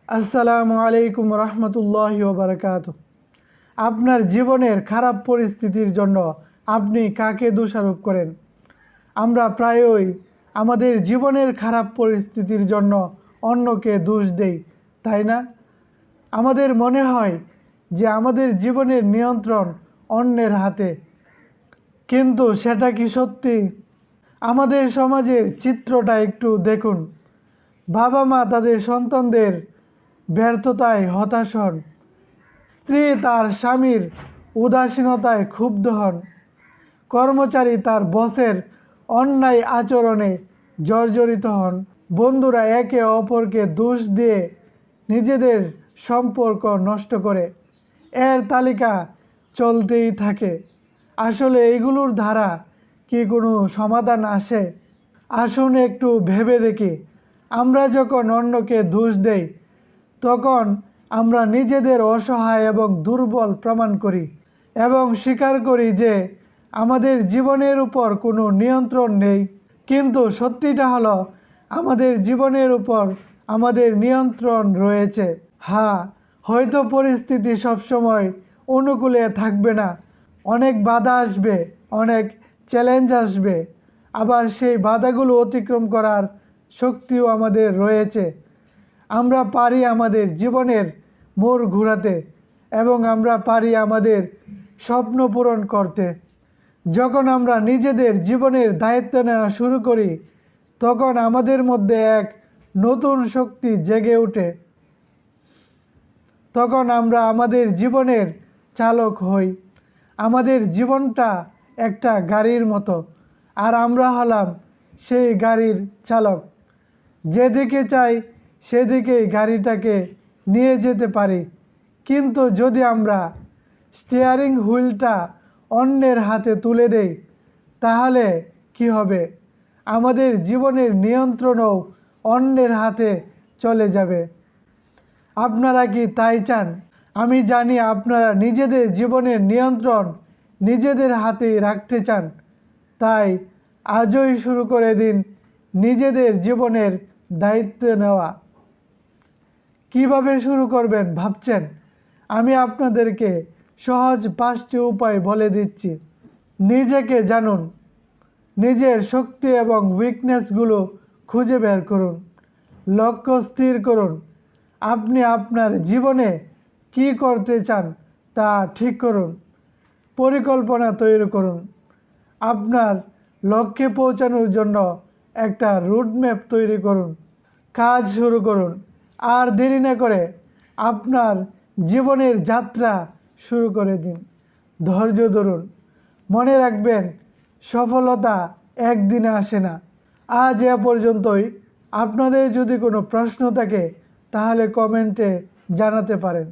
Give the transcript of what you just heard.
আসসালামু আলাইকুম রহমতুল্লাহি ওয়া বারাকাতুহু। আপনার জীবনের খারাপ পরিস্থিতির জন্য আপনি কাকে দোষারোপ করেন? আমরা প্রায়ই আমাদের জীবনের খারাপ পরিস্থিতির জন্য অন্যকে দোষ দেই, তাই না? আমাদের মনে হয় যে আমাদের জীবনের নিয়ন্ত্রণ অন্যের হাতে, কিন্তু সেটা কি সত্যি? আমাদের সমাজের চিত্রটা একটু দেখুন। বাবা মা তাদের সন্তানদের ব্যর্থতায় হতাশ হন, স্ত্রী তার স্বামীর উদাসীনতায় ক্ষুব্ধ হন, কর্মচারী তার বসের অন্যায় আচরণে জর্জরিত হন, বন্ধুরা একে অপরকে দোষ দিয়ে নিজেদের সম্পর্ক নষ্ট করে। এর তালিকা চলতেই থাকে। আসলে এগুলোর দ্বারা কি কোনো সমাধান আসে? আসুন একটু ভেবে দেখি। আমরা যখন অন্যকে দোষ দেই, তখন আমরা নিজেদের অসহায় এবং দুর্বল প্রমাণ করি এবং স্বীকার করি যে আমাদের জীবনের উপর কোনো নিয়ন্ত্রণ নেই। কিন্তু সত্যিটা হলো, আমাদের জীবনের উপর আমাদের নিয়ন্ত্রণ রয়েছে। হ্যাঁ, হয়তো পরিস্থিতি সবসময় অনুকূলে থাকবে না, অনেক বাধা আসবে, অনেক চ্যালেঞ্জ আসবে, আবার সেই বাধাগুলো অতিক্রম করার শক্তিও আমাদের রয়েছে। আমরা পারি আমাদের জীবনের মোড় ঘোরাতে এবং আমরা পারি আমাদের স্বপ্ন পূরণ করতে। যখন আমরা নিজেদের জীবনের দায়িত্ব নেওয়া শুরু করি, তখন আমাদের মধ্যে এক নতুন শক্তি জেগে ওঠে। তখন আমরা আমাদের জীবনের চালক হই। আমাদের জীবনটা একটা গাড়ির মতো, আর আমরা হলাম সেই গাড়ির চালক। যেদিকে চাই সেদিকেই গাড়িটাকে নিয়ে যেতে পারি। কিন্তু যদি আমরা স্টিয়ারিং হুইলটা অন্যের হাতে তুলে দেই, তাহলে কি হবে? আমাদের জীবনের নিয়ন্ত্রণও অন্যের হাতে চলে যাবে। আপনারা কি তাই চান? আমি জানি আপনারা নিজেদের জীবনের নিয়ন্ত্রণ নিজেদের হাতেই রাখতে চান। তাই আজই শুরু করে দিন নিজেদের জীবনের দায়িত্ব নেওয়া। কিভাবে শুরু করবেন ভাবছেন? আমি আপনাদেরকে সহজ 5টি উপায় বলে দিচ্ছি। নিজেকে জানুন, নিজের শক্তি এবং উইকনেসগুলো খুঁজে বের করুন, লক্ষ্য স্থির করুন। আপনি আপনার জীবনে কি করতে চান তা ঠিক করুন, পরিকল্পনা তৈরি করুন। আপনার লক্ষ্যে পৌঁছানোর জন্য একটা রুটম্যাপ তৈরি করুন। কাজ শুরু করুন, আর দেরি না করে আপনার জীবনের যাত্রা শুরু করে দিন। ধৈর্য ধরুন, মনে রাখবেন সফলতা একদিনে আসে না। আজ এ পর্যন্তই। আপনাদের যদি কোনো প্রশ্ন থাকে তাহলে কমেন্টে জানাতে পারেন।